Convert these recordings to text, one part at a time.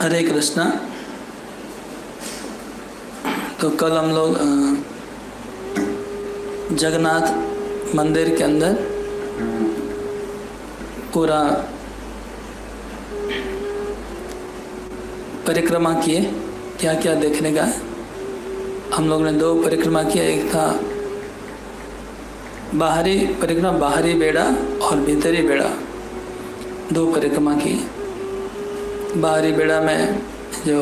हरे कृष्णा। तो कल हम लोग जगन्नाथ मंदिर के अंदर पूरा परिक्रमा किए। क्या क्या देखने का है, हम लोग ने 2 परिक्रमा किया। एक था बाहरी परिक्रमा, बाहरी बेड़ा और भीतरी बेड़ा, 2 परिक्रमा की। बाहरी बेड़ा में जो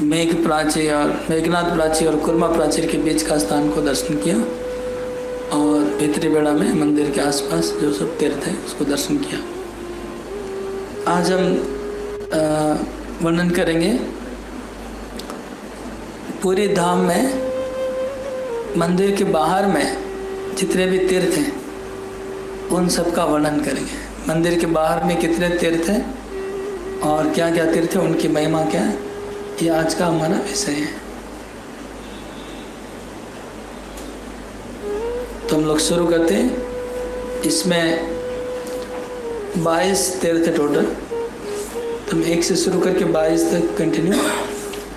मेघ प्राचीर और मेघनाथ प्राचीर और कुर्मा प्राचीर के बीच का स्थान को दर्शन किया, और भीतरी बेड़ा में मंदिर के आसपास जो सब तीर्थ है उसको दर्शन किया। आज हम वर्णन करेंगे पूरी धाम में मंदिर के बाहर में जितने भी तीर्थ हैं उन सब का वर्णन करेंगे। मंदिर के बाहर में कितने तीर्थ हैं और क्या क्या तीर्थ है, उनकी महिमा क्या है, ये आज का हमारा विषय है। तो हम लोग शुरू करते हैं। इसमें 22 तीर्थ है टोटल। तो हम 1 से शुरू करके 22 तक कंटिन्यू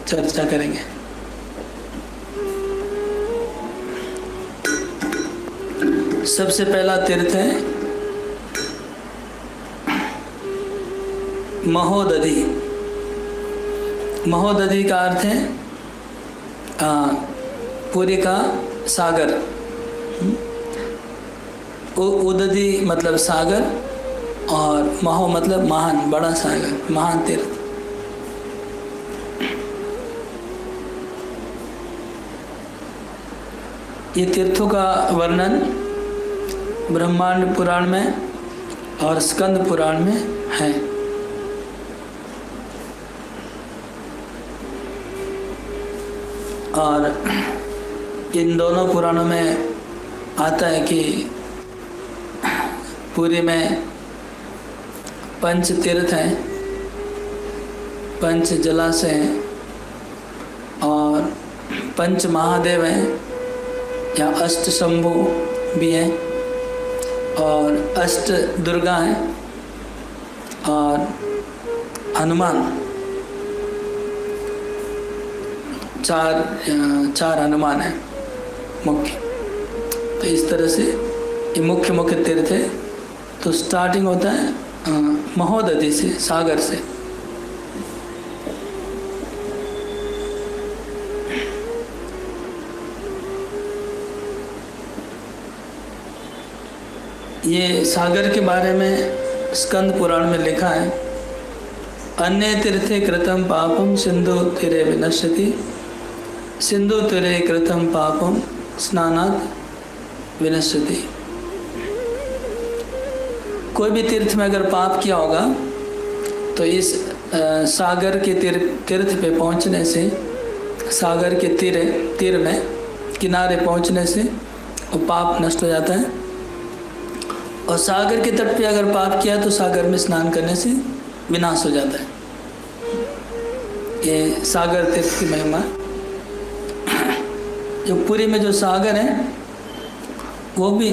चर्चा करेंगे। सबसे पहला तीर्थ है महोदधि। महोदधि का अर्थ है पुरी का सागर। उदधि मतलब सागर, और महो मतलब महान, बड़ा सागर, महान तीर्थ। ये तीर्थों का वर्णन ब्रह्मांड पुराण में और स्कंद पुराण में है। और इन दोनों पुराणों में आता है कि पुरी में 5 तीर्थ हैं, 5 जलाशय हैं, और 5 महादेव हैं, या अष्ट शंभु भी हैं, और 8 दुर्गा हैं, और हनुमान, 4 हनुमान हैं मुख्य। तो इस तरह से ये मुख्य मुख्य तीर्थ है। तो स्टार्टिंग होता है महोदधि से, सागर से। ये सागर के बारे में स्कंद पुराण में लिखा है, अन्य तीर्थे कृतं पापम सिंधु तीरे विनश्यति, सिंधु तीरे कृतं पापम स्नानात् विनश्यति। कोई भी तीर्थ में अगर पाप किया होगा तो इस सागर के तीर्थ पे पहुंचने से, सागर के तीर में किनारे पहुंचने से वो पाप नष्ट हो जाता है। और सागर के तट पे अगर पाप किया तो सागर में स्नान करने से विनाश हो जाता है। ये सागर तीर्थ की महिमा। जो पुरी में जो सागर है वो भी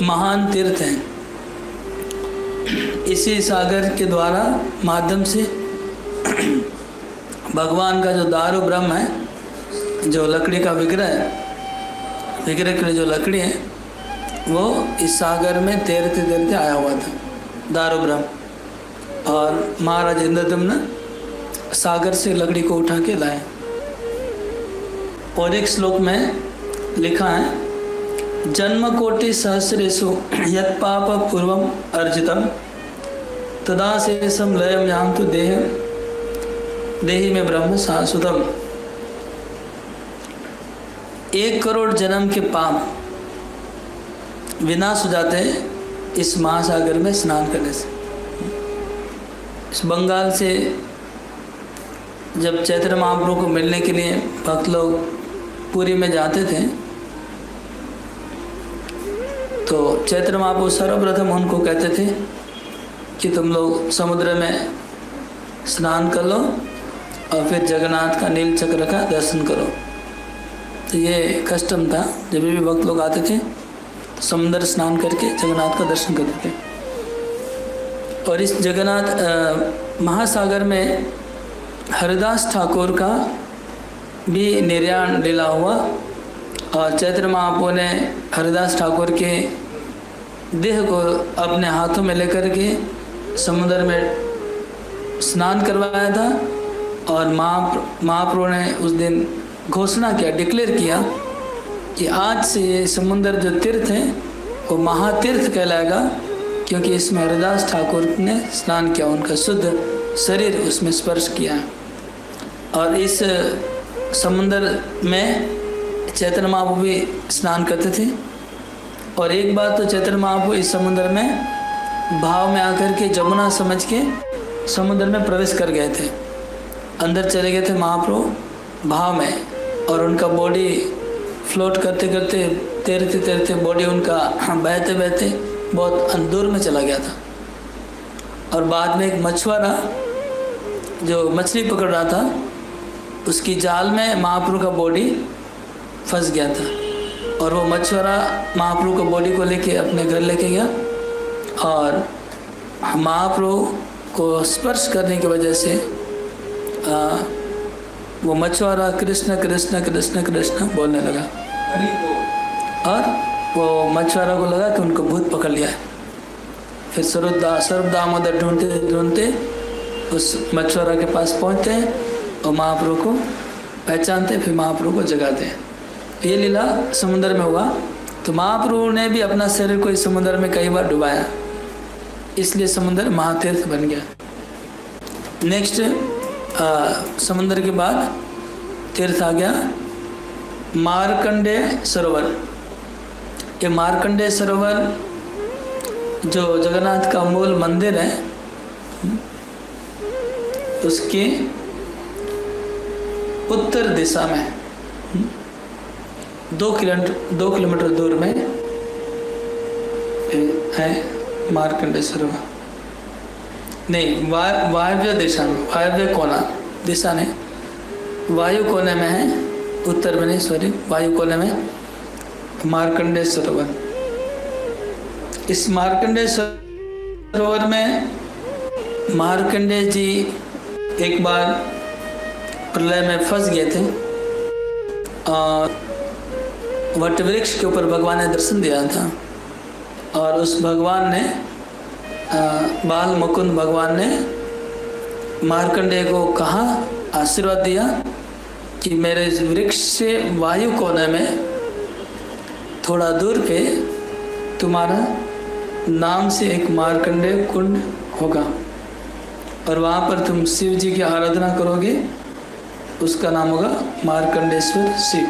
महान तीर्थ हैं। इसी सागर के द्वारा माध्यम से भगवान का जो दारू ब्रह्म है, जो लकड़ी का विग्रह के लिए जो लकड़ी है, वो इस सागर में तैरते तैरते आया हुआ था, दारू ब्रह्म। और महाराज इंद्रदम्न सागर से लकड़ी को उठा के लाए। और एक श्लोक में लिखा है, जन्म कोटि सहस्रेषु यत् पाप पूर्वम अर्जितम तदा शेषम लयम यान्तु देहि में ब्रह्म शाश्वतम। 1 करोड़ जन्म के पाप विनाश हो जाते हैं इस महासागर में स्नान करने से। इस बंगाल से जब चैत्र महाप्रभु को मिलने के लिए भक्त लोग पुरी में जाते थे, तो चैत्र महाप्रभु सर्वप्रथम उनको कहते थे कि तुम लोग समुद्र में स्नान कर लो और फिर जगन्नाथ का नील चक्र का दर्शन करो। तो ये कस्टम था, जब भी भक्त लोग आते थे तो समुद्र स्नान करके जगन्नाथ का दर्शन करते थे। और इस जगन्नाथ महासागर में हरिदास ठाकुर का भी निर्याण लीला हुआ और चैत्र महाप्रभु ने हरिदास ठाकुर के देह को अपने हाथों में लेकर के समुद्र में स्नान करवाया था और महाप्रभु ने उस दिन घोषणा किया, डिक्लेयर किया कि आज से ये समुद्र जो तीर्थ है वो महातीर्थ कहलाएगा, क्योंकि इसमें हरिदास ठाकुर ने स्नान किया, उनका शुद्ध शरीर उसमें स्पर्श किया। और इस समुद्र में चैतन्य महाप्रभु भी स्नान करते थे। और एक बार तो चैतन्य महाप्रभु इस समुद्र में भाव में आकर के जमुना समझ के समुद्र में प्रवेश कर गए थे, अंदर चले गए थे महाप्रभु भाव में, और उनका बॉडी फ्लोट करते करते तैरते तैरते बॉडी उनका बहते बहते बहुत दूर में चला गया था। और बाद में एक मछुआरा जो मछली पकड़ रहा था उसकी जाल में महाप्रभु का बॉडी फंस गया था, और वो मछुआरा महाप्रभु का बॉडी को लेके अपने घर लेके गया और महाप्रभु को स्पर्श करने की वजह से वो मछुआरा कृष्ण कृष्ण कृष्ण कृष्ण बोलने लगा, और वो मछुआरा को लगा कि उनको भूत पकड़ लिया है। फिर सर्व दामोदर ढूंढते ढूंढते उस मछुआरा के पास पहुंचते हैं और महाप्रभु को पहचानते, फिर महाप्रभु को जगाते हैं। ये लीला समुद्र में हुआ। तो महाप्रभु ने भी अपना शरीर को इस समुद्र में कई बार डुबाया, इसलिए समुद्र महातीर्थ बन गया। नेक्स्ट समुद्र के बाद तीर्थ आ गया मार्कंडेय सरोवर। ये मार्कंडेय सरोवर जो जगन्नाथ का मूल मंदिर है उसके उत्तर दिशा में 2 किलोमीटर दूर में है मार्कंडेय सरोवर। नहीं, वायव्य दिशा में, वायव्य कोना दिशा नहीं, वायु कोने में है, उत्तर में नहीं, सॉरी, वायु कोने में मार्कंडेय सरोवर। इस मार्कंडेय सरोवर में मार्कंडेय जी एक बार प्रलय में फंस गए थे और वट वृक्ष के ऊपर भगवान ने दर्शन दिया था, और उस भगवान ने बाल मुकुंद भगवान ने मार्कंडेय को कहा, आशीर्वाद दिया कि मेरे इस वृक्ष से वायु कोने में थोड़ा दूर पे तुम्हारा नाम से एक मार्कंडेय कुंड होगा, और वहाँ पर तुम शिव जी की आराधना करोगे, उसका नाम होगा मार्कंडेश्वर शिव।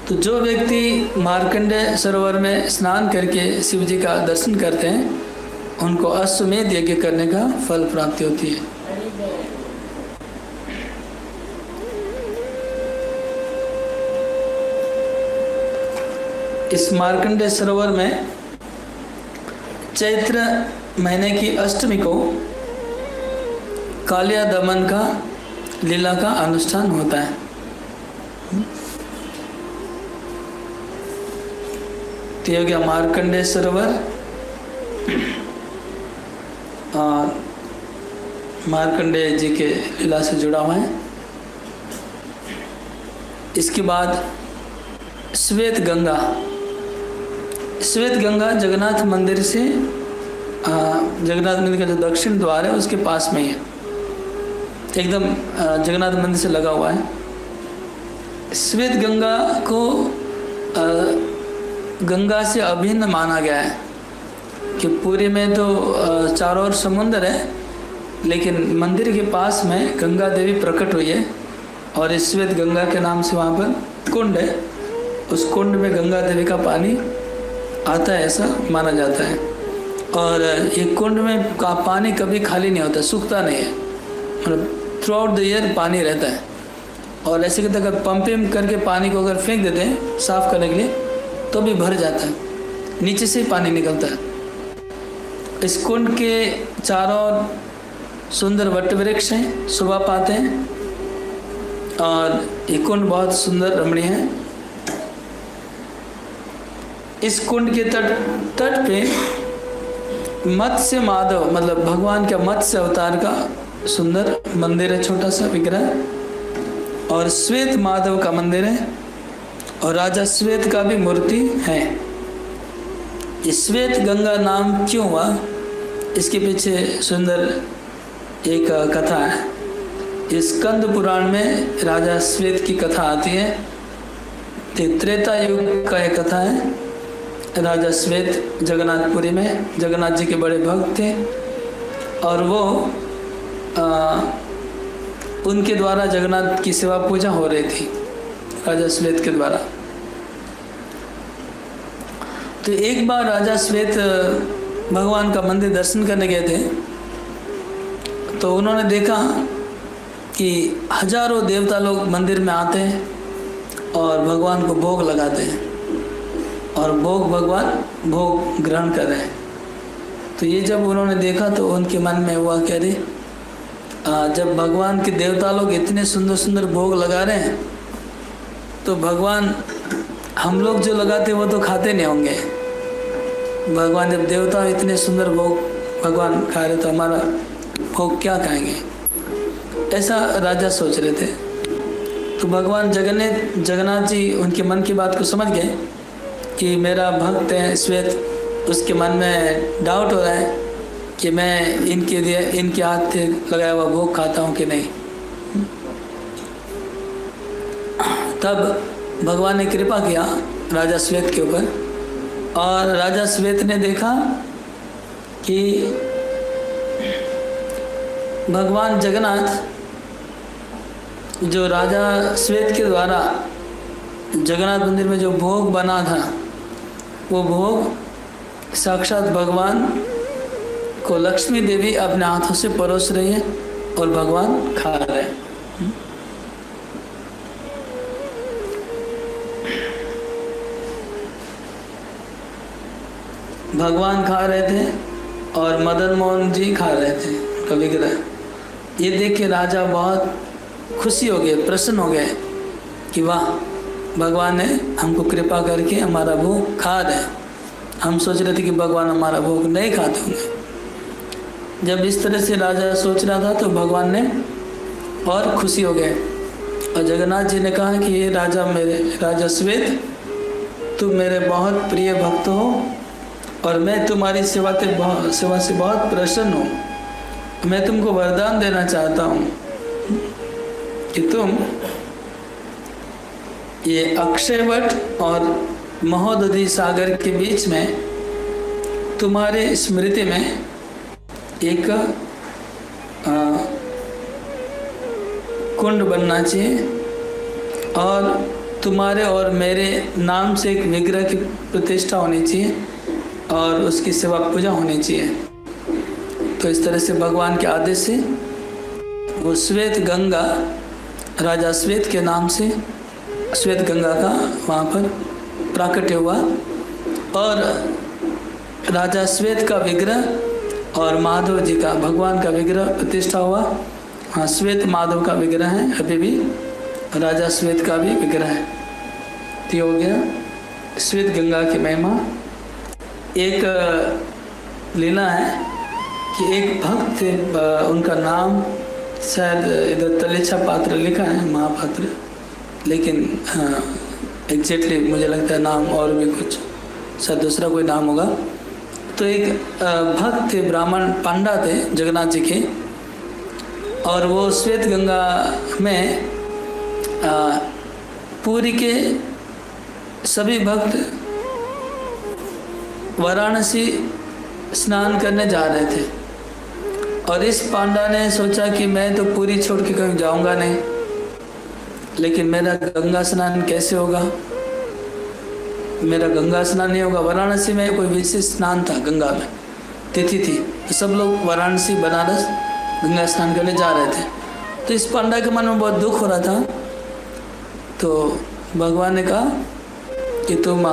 तो जो व्यक्ति मार्कंडेय सरोवर में स्नान करके शिव जी का दर्शन करते हैं उनको अश्वमेध यज्ञ करने का फल प्राप्ति होती है। इस मार्कंडेय सरोवर में चैत्र महीने की अष्टमी को कालिया दमन का लीला का अनुष्ठान होता है। तो ये हो गया मार्कंडेय सरोवर और मार्कंडेय जी के लीला से जुड़ा हुआ है। इसके बाद श्वेत गंगा। श्वेत गंगा जगन्नाथ मंदिर से जगन्नाथ मंदिर का जो दक्षिण द्वार है उसके पास में ही है, एकदम जगन्नाथ मंदिर से लगा हुआ है। श्वेत गंगा को गंगा से अभिन्न माना गया है कि पूरी में तो चारों ओर समुद्र है, लेकिन मंदिर के पास में गंगा देवी प्रकट हुई है और इस श्वेत गंगा के नाम से वहाँ पर कुंड है। उस कुंड में गंगा देवी का पानी आता है, ऐसा माना जाता है। और ये कुंड में का पानी कभी खाली नहीं होता, सूखता नहीं है, मतलब थ्रू आउट द ईयर पानी रहता है। और ऐसे कहते अगर पंपिंग करके पानी को अगर फेंक देते हैं साफ़ करने के लिए तो भी भर जाता है, नीचे से ही पानी निकलता है। इस कुंड के चारों ओर सुंदर वट वृक्ष हैं, शोभा पाते हैं, और ये कुंड बहुत सुंदर रमणीय है। इस कुंड के तट पे मत्स्य माधव मतलब भगवान का मत्स्य अवतार का सुंदर मंदिर है, छोटा सा विग्रह, और श्वेत माधव का मंदिर है, और राजा श्वेत का भी मूर्ति है। श्वेत गंगा नाम क्यों हुआ, इसके पीछे सुंदर एक कथा है। स्कंद पुराण में राजा श्वेत की कथा आती है। त्रेता युग का एक कथा है। राजा श्वेत जगन्नाथपुरी में जगन्नाथ जी के बड़े भक्त थे, और वो उनके द्वारा जगन्नाथ की सेवा पूजा हो रही थी राजा श्वेत के द्वारा। तो एक बार राजा श्वेत भगवान का मंदिर दर्शन करने गए थे, तो उन्होंने देखा कि हजारों देवता लोग मंदिर में आते हैं और भगवान को भोग लगाते हैं, और भगवान भोग ग्रहण कर रहे हैं। तो ये जब उन्होंने देखा तो उनके मन में हुआ कह रहे, जब भगवान के देवता लोग इतने सुंदर सुंदर भोग लगा रहे हैं, तो भगवान हम लोग जो लगाते वो तो खाते नहीं होंगे। भगवान जब देवता इतने सुंदर भोग भगवान खा रहे तो हमारा भोग क्या खाएंगे, ऐसा राजा सोच रहे थे। तो भगवान जगन्नाथ जी उनके मन की बात को समझ गए कि मेरा भक्त है श्वेत, उसके मन में डाउट हो रहा है कि मैं इनके हाथ से लगाया हुआ भोग खाता हूँ कि नहीं। तब भगवान ने कृपा किया राजा श्वेत के ऊपर, और राजा श्वेत ने देखा कि भगवान जगन्नाथ जो राजा श्वेत के द्वारा जगन्नाथ मंदिर में जो भोग बना था, वो भोग साक्षात भगवान को लक्ष्मी देवी अपने हाथों से परोस रही है और भगवान खा रहे हैं। भगवान खा रहे थे और मदन मोहन जी खा रहे थे उनका विग्रह। ये देख के राजा बहुत खुशी हो गए, प्रसन्न हो गए कि वाह, भगवान ने हमको कृपा करके हमारा भोग खा रहे हैं। हम सोच रहे थे कि भगवान हमारा भोग नहीं खाते होंगे। जब इस तरह से राजा सोच रहा था तो भगवान ने और खुशी हो गए, और जगन्नाथ जी ने कहा कि ये राजा श्वेत, तुम मेरे बहुत प्रिय भक्त हो और मैं तुम्हारी सेवा से बहुत प्रसन्न हूँ। मैं तुमको वरदान देना चाहता हूँ कि तुम ये अक्षयवट और महोदधि सागर के बीच में तुम्हारे स्मृति में एक कुंड बनना चाहिए, और तुम्हारे और मेरे नाम से एक विग्रह की प्रतिष्ठा होनी चाहिए और उसकी सेवा पूजा होनी चाहिए। तो इस तरह से भगवान के आदेश से वो श्वेत गंगा राजा श्वेत के नाम से श्वेत गंगा का वहाँ पर प्राकट्य हुआ, और राजा श्वेत का विग्रह और माधव जी का भगवान का विग्रह प्रतिष्ठा हुआ। हाँ, श्वेत माधव का विग्रह है अभी भी, राजा श्वेत का भी विग्रह है। तो हो गया श्वेत गंगा की महिमा। एक लीला है कि एक भक्त थे, उनका नाम शायद इधर तलेच्छा पात्र लिखा है, महापात्र, लेकिन एग्जैक्टली मुझे लगता है नाम और भी कुछ शायद दूसरा कोई नाम होगा। तो एक भक्त थे, ब्राह्मण पंडा थे जगन्नाथ जी के, और वो श्वेत गंगा में पुरी के सभी भक्त वाराणसी स्नान करने जा रहे थे, और इस पांडा ने सोचा कि मैं तो पुरी छोड़ के कहीं जाऊंगा नहीं, लेकिन मेरा गंगा स्नान कैसे होगा, मेरा गंगा स्नान नहीं होगा। वाराणसी में कोई विशेष स्नान था, गंगा में तिथि थी, तो सब लोग वाराणसी बनारस गंगा स्नान करने जा रहे थे। तो इस पांडा के मन में बहुत दुख हो रहा था, तो भगवान ने कहा कि तुम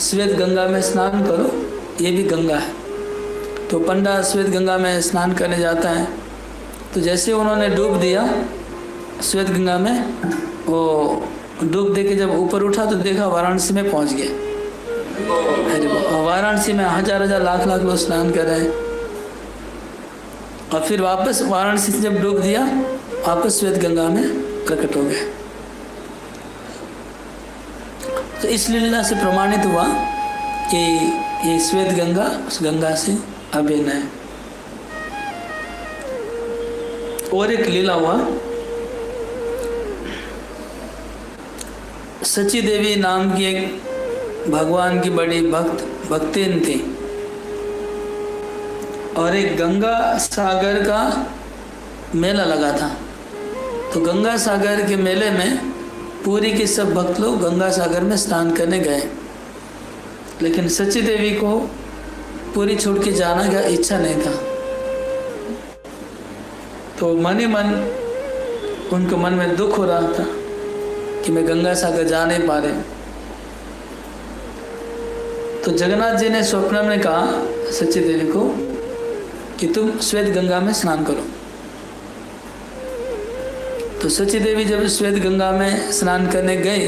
श्वेत गंगा में स्नान करो, ये भी गंगा है। तो पंडा श्वेत गंगा में स्नान करने जाता है, तो जैसे उन्होंने डूब दिया श्वेत गंगा में, वो डूब दे के जब ऊपर उठा तो देखा वाराणसी में पहुंच गए। अरे वाराणसी में हजार हजार लाख लाख लोग स्नान कर रहे हैं। और फिर वापस वाराणसी से जब डूब दिया वापस श्वेत गंगा में प्रकट हो गए। तो इस लीला से प्रमाणित हुआ कि ये श्वेत गंगा उस गंगा से अभिन्न है। और एक लीला हुआ, सची देवी नाम की एक भगवान की बड़ी भक्तिन थी और एक गंगा सागर का मेला लगा था। तो गंगा सागर के मेले में पूरी के सब भक्त लोग गंगा सागर में स्नान करने गए, लेकिन सची देवी को पूरी छोड़ के जाना का इच्छा नहीं था। तो मन ही मन उनके मन में दुख हो रहा था कि मैं गंगा सागर जा नहीं पा रहे। तो जगन्नाथ जी ने स्वप्न में कहा सची देवी को कि तुम श्वेत गंगा में स्नान करो। तो सची देवी जब श्वेत गंगा में स्नान करने गए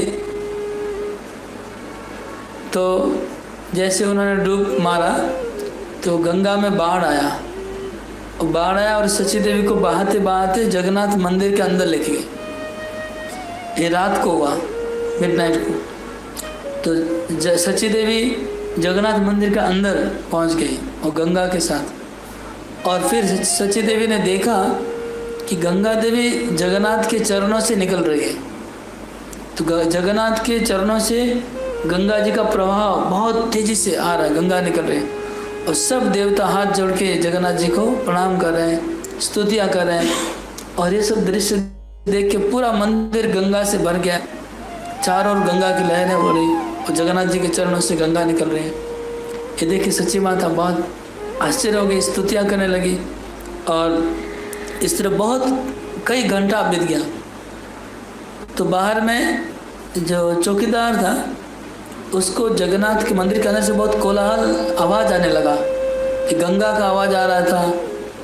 तो जैसे उन्होंने डूब मारा तो गंगा में बाढ़ आया और सची देवी को बहाते बहाते जगन्नाथ मंदिर के अंदर लेके गए। ये रात को हुआ, मिडनाइट को। तो सची देवी जगन्नाथ मंदिर के अंदर पहुंच गई और गंगा के साथ। और फिर सची देवी ने देखा कि गंगा देवी जगन्नाथ के चरणों से निकल रही है। तो जगन्नाथ के चरणों से गंगा जी का प्रभाव बहुत तेजी से आ रहा है, गंगा निकल रही है और सब देवता हाथ जोड़ के जगन्नाथ जी को प्रणाम कर रहे हैं, स्तुतियाँ कर रहे हैं। और ये सब दृश्य देख के पूरा मंदिर गंगा से भर गया। चारों ओर गंगा की लहरें हो रही और जगन्नाथ जी के चरणों से गंगा निकल रही है। ये देख के सच्ची माता बहुत आश्चर्य हो गई, स्तुतियाँ करने लगी। और इस तरह बहुत कई घंटा बीत गया। तो बाहर में जो चौकीदार था उसको जगन्नाथ के मंदिर के अंदर से बहुत कोलाहल आवाज़ आने लगा कि गंगा का आवाज़ आ रहा था,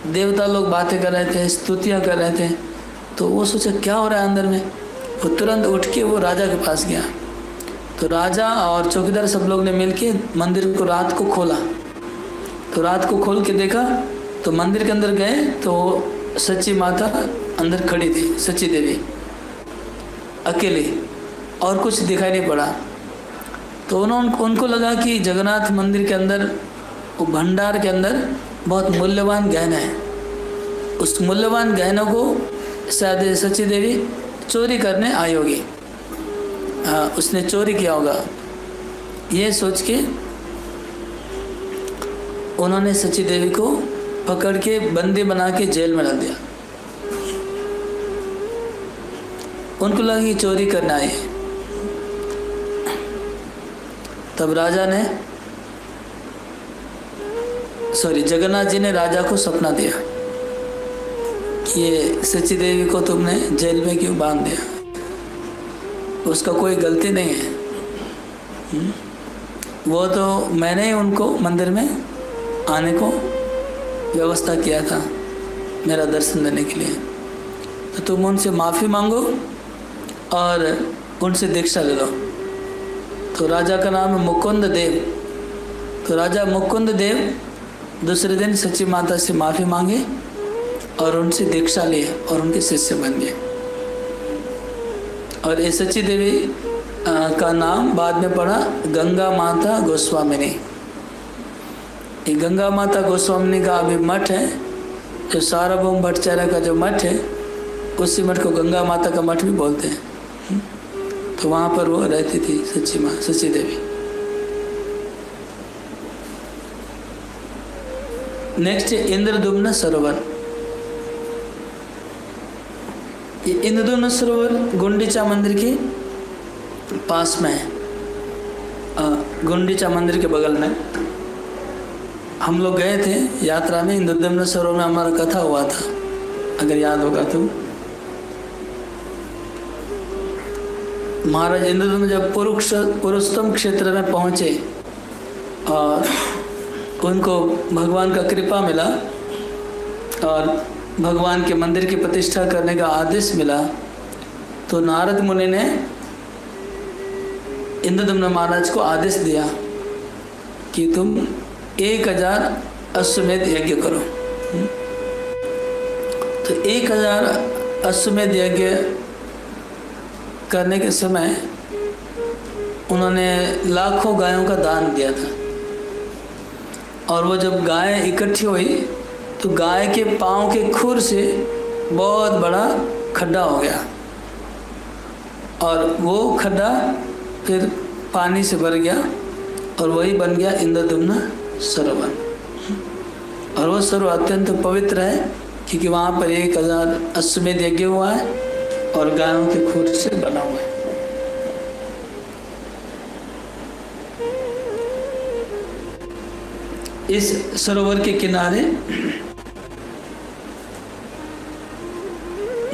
देवता लोग बातें कर रहे थे, स्तुतियाँ कर रहे थे। तो वो सोचा क्या हो रहा है अंदर में। वो तुरंत उठ के वो राजा के पास गया। तो राजा और चौकीदार सब लोग ने मिलके मंदिर को रात को खोला। तो रात को खोल के देखा तो मंदिर के अंदर गए तो सच्ची माता अंदर खड़ी थी, सच्ची देवी अकेली, और कुछ दिखाई नहीं पड़ा। तो उनको लगा कि जगन्नाथ मंदिर के अंदर वो भंडार के अंदर बहुत मूल्यवान गहना है। उस मूल्यवान गहनों को शायद सच्ची देवी चोरी करने आई होगी, उसने चोरी किया होगा। ये सोच के उन्होंने सच्ची देवी को पकड़ के बंदी बना के जेल में रख दिया। उनको लगा कि चोरी करना आई। तब जगन्नाथ जी ने राजा को सपना दिया कि ये सच्ची देवी को तुमने जेल में क्यों बांध दिया, उसका कोई गलती नहीं है। वो तो मैंने ही उनको मंदिर में आने को व्यवस्था किया था मेरा दर्शन देने के लिए। तो तुम उनसे माफ़ी मांगो और उनसे दीक्षा ले लो। तो राजा का नाम है मुकुंद देव। तो राजा मुकुंद देव दूसरे दिन सच्ची माता से माफ़ी मांगे और उनसे दीक्षा लिए और उनके शिष्य बन गए। और ये सच्ची देवी का नाम बाद में पड़ा गंगा माता गोस्वामिनी। ये गंगा माता गोस्वामिनी का अभी मठ है, जो सार्वभौम भट्टाचार्य का जो मठ है उसी मठ को गंगा माता का मठ भी बोलते हैं। तो वहाँ पर वो रहती थी सच्ची देवी। नेक्स्ट है इंद्रदुम्न सरोवर। ये इंद्रदुम्न सरोवर गुंडीचा मंदिर के पास में है। गुंडीचा मंदिर के बगल में हम लोग गए थे यात्रा में। इंद्रदुम्न सरोवर में हमारा कथा हुआ था, अगर याद होगा तो। महाराज इंद्रदुम्न जब पुरुषोत्तम क्षेत्र में पहुँचे और उनको भगवान का कृपा मिला और भगवान के मंदिर की प्रतिष्ठा करने का आदेश मिला, तो नारद मुनि ने इंद्रदम्न महाराज को आदेश दिया कि तुम 1000 अश्वमेध यज्ञ करो। तो 1000 अश्वमेध यज्ञ करने के समय उन्होंने लाखों गायों का दान दिया था। और वो जब गाय इकट्ठी हुई तो गाय के पाँव के खुर से बहुत बड़ा खड्डा हो गया और वो खड्डा फिर पानी से भर गया और वही बन गया इंद्रदुम्न सरोवर। और वो सरोवर अत्यंत पवित्र है क्योंकि वहाँ पर 1000 अश्वमेध यज्ञ हुआ है और गायों के खुर से बना हुआ है। इस सरोवर के किनारे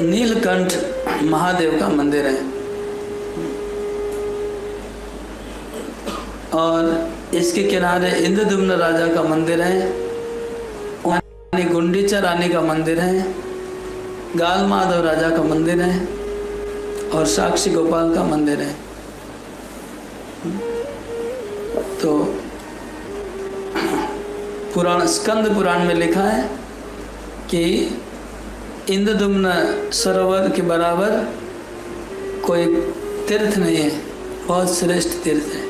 नीलकंठ महादेव का मंदिर है और इसके किनारे इंद्रदुम्न राजा का मंदिर है, गुंडीचा रानी का मंदिर है, गाल माधव राजा का मंदिर है और साक्षी गोपाल का मंदिर है। तो पुराण स्कंद पुराण में लिखा है कि इंद्रदुम्न सरोवर के बराबर कोई तीर्थ नहीं है, बहुत श्रेष्ठ तीर्थ है।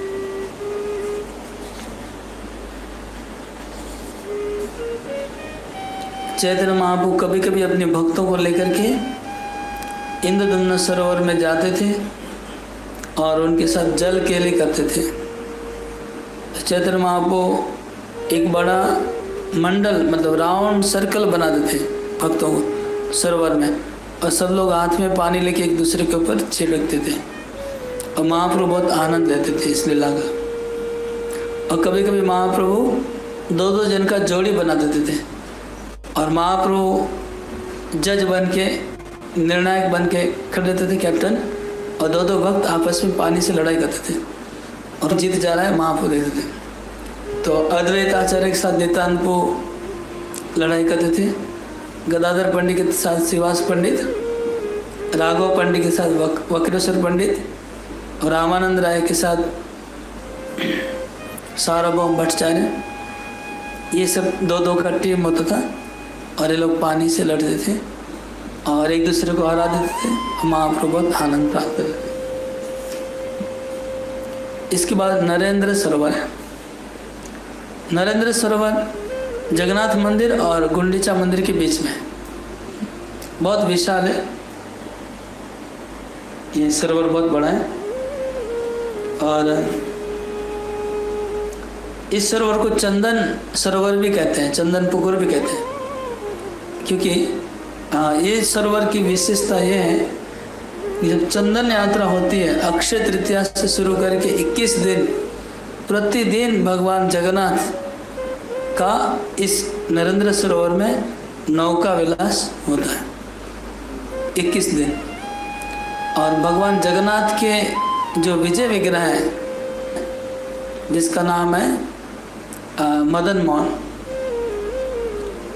चैतन्य महाप्रभु कभी कभी अपने भक्तों को लेकर के इंद्रदुम्न सरोवर में जाते थे और उनके साथ जल केली करते थे। चैतन्य महाप्रभु एक बड़ा मंडल मतलब राउंड सर्कल बना देते भक्तों को सरोवर में और सब लोग हाथ में पानी लेके एक दूसरे के ऊपर छिड़कते थे और महाप्रभु बहुत आनंद लेते थे इस लीला का। और कभी कभी महाप्रभु 2-2 जन का जोड़ी बना देते थे और महाप्रभु जज बन के निर्णायक बन के खड़े रहते थे कैप्टन, और 2-2 भक्त आपस में पानी से लड़ाई करते थे और जीत जा रहा है महाप्रभु देखते थे। तो अद्वैत आचार्य के साथ नित्यानंद लड़ाई करते थे, गदाधर पंडित के साथ श्रीवास पंडित, राघव पंडित के साथ वक्रेश्वर पंडित और रामानंद राय के साथ सार्वभौम भट्टाचार्य, ये सब 2-2 का टीम होता था और ये लोग पानी से लड़ते थे और एक दूसरे को हरा देते थे। महाप्रभु बहुत आनंद प्राप्त करते थे। इसके बाद नरेंद्र सरोवर है। नरेंद्र सरोवर जगन्नाथ मंदिर और गुंडीचा मंदिर के बीच में बहुत विशाल है। ये सरोवर बहुत बड़ा है और इस सरोवर को चंदन सरोवर भी कहते हैं, चंदन पुकुर भी कहते हैं, क्योंकि ये सरोवर की विशेषता ये है कि जब चंदन यात्रा होती है अक्षय तृतीया से शुरू करके 21 दिन प्रतिदिन भगवान जगन्नाथ का इस नरेंद्र सरोवर में नौका विलास होता है 21 दिन। और भगवान जगन्नाथ के जो विजय विग्रह है जिसका नाम है मदन मोहन,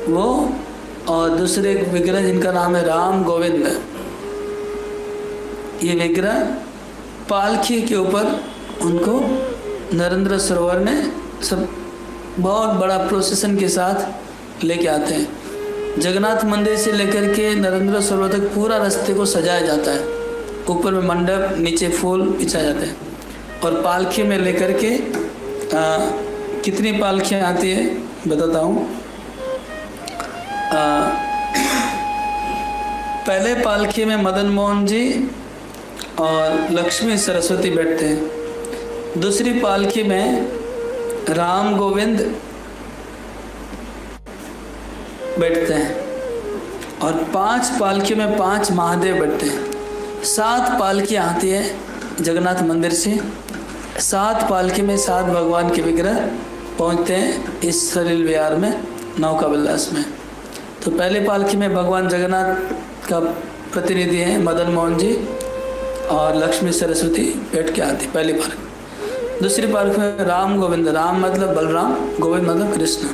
वो और दूसरे विग्रह जिनका नाम है राम गोविंद, ये विग्रह पालकी के ऊपर उनको नरेंद्र सरोवर में सब बहुत बड़ा प्रोसेशन के साथ लेके आते हैं। जगन्नाथ मंदिर से लेकर के नरेंद्र सरोवर तक पूरा रास्ते को सजाया जाता है, ऊपर में मंडप, नीचे फूल बिछाए जाते हैं और पालकी में लेकर के कितनी पालकियाँ आती है बताता हूँ। पहले पालकी में मदन मोहन जी और लक्ष्मी सरस्वती बैठते हैं, दूसरी पालकी में राम गोविंद बैठते हैं और 5 पालकी में 5 महादेव बैठते हैं। 7 पालकियाँ आती है जगन्नाथ मंदिर से, 7 पालकी में 7 भगवान के विग्रह पहुँचते हैं इस सलिल विहार में नौका विलास में। तो पहले पालकी में भगवान जगन्नाथ का प्रतिनिधि है मदन मोहन जी और लक्ष्मी सरस्वती बैठ के आती पहली पालकी। दूसरी पालकी में राम गोविंद, राम मतलब बलराम, गोविंद मतलब कृष्ण,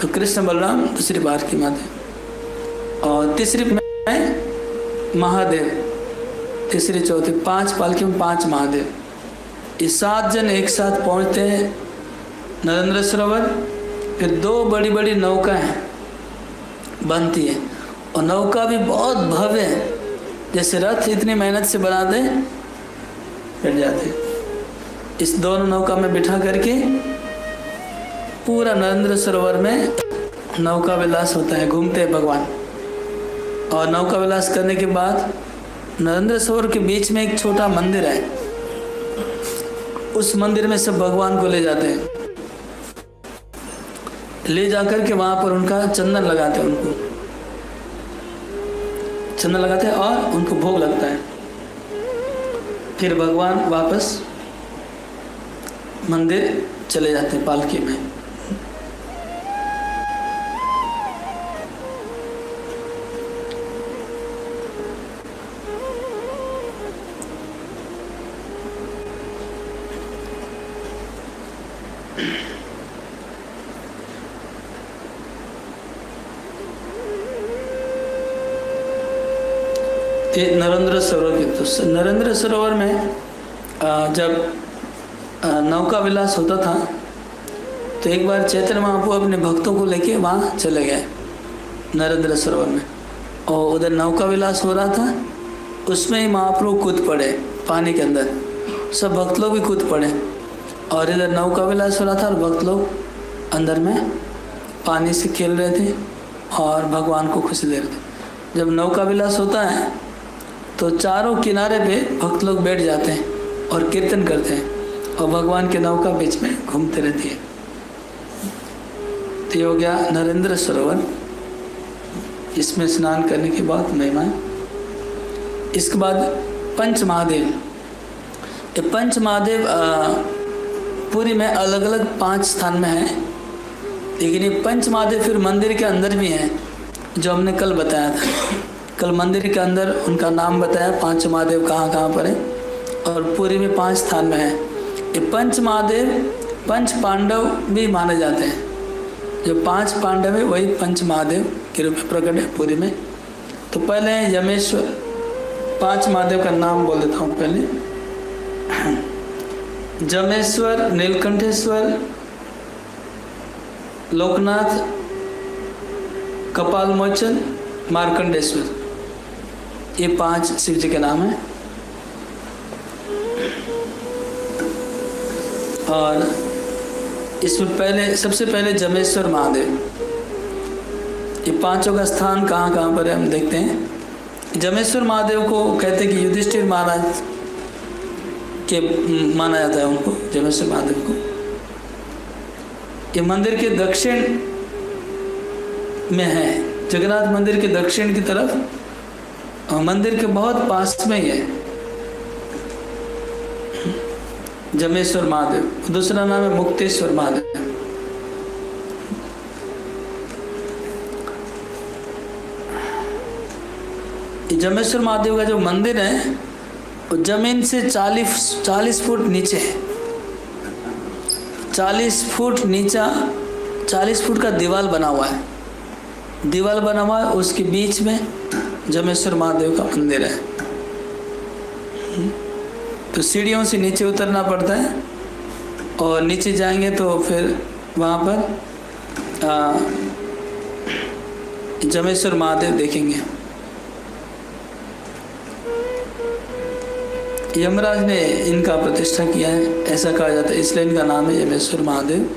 तो कृष्ण बलराम दूसरी पालकी में आते। और तीसरी में महादेव, तीसरी चौथी, 5 पालकी में 5 महादेव। ये 7 जन एक साथ पहुंचते हैं नरेंद्र सरोवर। फिर 2 बड़ी बड़ी नौकाएं बनती है और नौका भी बहुत भव्य है, जैसे रथ इतनी मेहनत से बनाते बैठ जाते। इस दोनों नौका में बिठा करके पूरा नरेंद्र सरोवर में नौका विलास होता है, घूमते हैं भगवान। और नौका विलास करने के बाद नरेंद्र सरोवर के बीच में एक छोटा मंदिर है, उस मंदिर में सब भगवान को ले जाते हैं। ले जाकर के वहां पर उनका चंदन लगाते हैं, उनको चंदन लगाते हैं और उनको भोग लगता है। फिर भगवान वापस मंदिर चले जाते हैं पालकी में। नरेंद्र सरोवर की, तो नरेंद्र सरोवर में जब नौका विलास होता था तो एक बार चैतन्य महाप्रभु अपने भक्तों को लेके वहाँ चले गए नरेंद्र सरोवर में, और उधर नौका विलास हो रहा था, उसमें ही महाप्रभु कूद पड़े पानी के अंदर। सब भक्त लोग भी कूद पड़े और इधर नौका विलास हो रहा था और भक्त लोग अंदर में पानी से खेल रहे थे और भगवान को खुशी दे रहे थे। जब नौका विलास होता है तो चारों किनारे पे भक्त लोग बैठ जाते हैं और कीर्तन करते हैं और भगवान के नौका बीच में घूमते रहती है। तो हो गया नरेंद्र सरोवर, इसमें स्नान करने की बहुत महिमा है। इसके बाद पंच महादेव, ये पंच महादेव पूरी में अलग अलग 5 स्थान में है, लेकिन ये पंच महादेव फिर मंदिर के अंदर भी हैं, जो हमने कल बताया था। कल मंदिर के अंदर उनका नाम बताया, 5 महादेव कहाँ कहाँ पर है, और पूरी में 5 स्थान में है। ये पंच महादेव 5 पांडव भी माने जाते हैं, जो 5 पांडव है वही पंच महादेव के रूप में प्रकट है पूरी में। तो पहले यमेश्वर, 5 महादेव का नाम बोल देता हूँ पहले। जमेश्वर, नीलकंठेश्वर, लोकनाथ, कपाल मोचन, मार्कंडेश्वर, ये 5 शिव जी के नाम हैं। और इसमें पहले सबसे पहले जमेश्वर महादेव, ये 5 का स्थान कहाँ कहाँ पर है हम देखते हैं। जमेश्वर महादेव को कहते हैं कि युधिष्ठिर महाराज के माना जाता है उनको, जमेश्वर महादेव को। ये मंदिर के दक्षिण में है, जगन्नाथ मंदिर के दक्षिण की तरफ, और मंदिर के बहुत पास में ही है जमेश्वर महादेव। दूसरा नाम है मुक्तेश्वर महादेव। जमेश्वर महादेव का जो मंदिर है वो जमीन से 40 फुट नीचे है। 40 फुट नीचा, 40 फुट का दीवार बना हुआ है, दीवार बना हुआ है, उसके बीच में जमेश्वर महादेव का मंदिर है। तो सीढ़ियों से नीचे उतरना पड़ता है और नीचे जाएंगे तो फिर वहाँ पर जमेश्वर महादेव देखेंगे। यमराज ने इनका प्रतिष्ठा किया है, ऐसा कहा जाता है, इसलिए इनका नाम है यमेश्वर महादेव।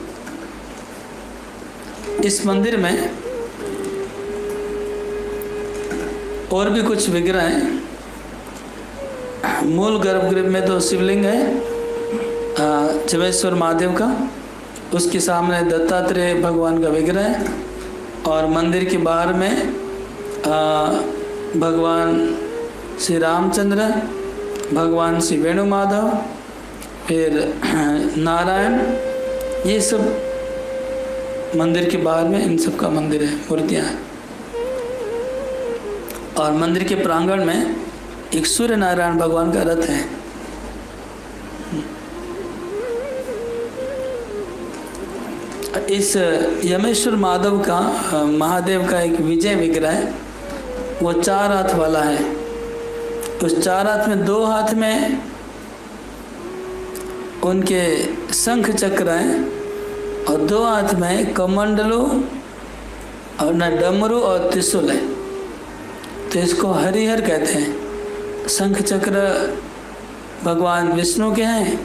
इस मंदिर में और भी कुछ विग्रह हैं। मूल गर्भगृह में तो शिवलिंग है जमेश्वर महादेव का, उसके सामने दत्तात्रेय भगवान का विग्रह है, और मंदिर के बाहर में भगवान श्री रामचंद्र, भगवान श्री वेणु माधव, फिर नारायण, ये सब मंदिर के बाहर में इन सब का मंदिर है, मूर्तियाँ हैं। और मंदिर के प्रांगण में एक सूर्य नारायण भगवान का रथ है। इस यमेश्वर महादेव का एक विजय विग्रह है, वो 4 हाथ वाला है। उस 4 हाथ में 2 हाथ में उनके शंख चक्र हैं और 2 हाथ में कमंडलों और न डमरू और त्रिशूल है। तो इसको हरिहर कहते हैं। शंख चक्र भगवान विष्णु के हैं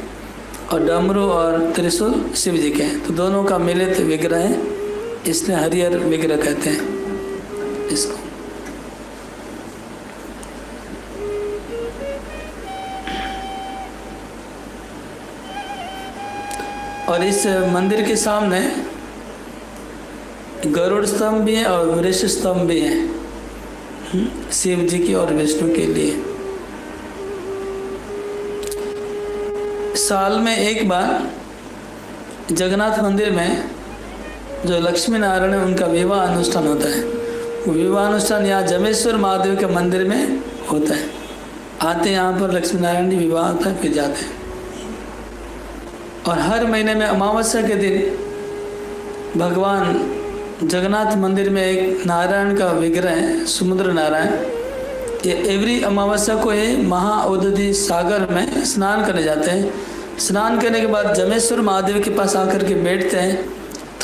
और डमरू और त्रिशूल शिव जी के हैं। तो दोनों का मिलित विग्रह है, इसलिए हरिहर विग्रह कहते हैं इसको। और इस मंदिर के सामने गरुड़ स्तंभ भी है और वृष स्तंभ भी है, शिव जी की और विष्णु के लिए। साल में एक बार जगन्नाथ मंदिर में जो लक्ष्मी नारायण है उनका विवाह अनुष्ठान होता है। वो विवाह अनुष्ठान यहाँ जमेश्वर महादेव के मंदिर में होता है। आते यहाँ पर लक्ष्मी नारायण जी, विवाह होता है, फिर जाते हैं। और हर महीने में अमावस्या के दिन भगवान जगन्नाथ मंदिर में एक नारायण का विग्रह है, समुद्र नारायण। ये एवरी अमावस्या को ये महाउदधि सागर में स्नान करने जाते हैं। स्नान करने के बाद जमेश्वर महादेव के पास आकर के बैठते हैं,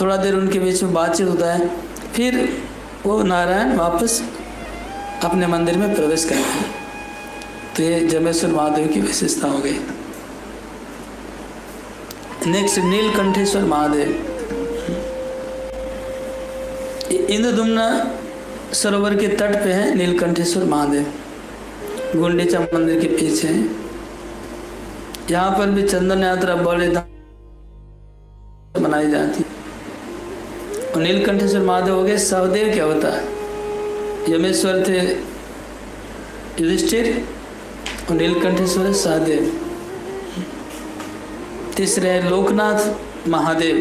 थोड़ा देर उनके बीच में बातचीत होता है, फिर वो नारायण वापस अपने मंदिर में प्रवेश करते हैं। तो ये जमेश्वर महादेव की विशेषता हो गई। नेक्स्ट नीलकंठेश्वर महादेव। इंद्रदुम्ना सरोवर के तट पे है नीलकंठेश्वर महादेव, गुंडीचा मंदिर के पीछे है। यहाँ पर भी चंदन यात्रा बड़े धाम मनाई जाती है। और नीलकंठेश्वर महादेव हो गए सहदेव के अवतार। यमेश्वर थे युधिष्ठिर और नीलकंठेश्वर सहदेव। तीसरे है लोकनाथ महादेव।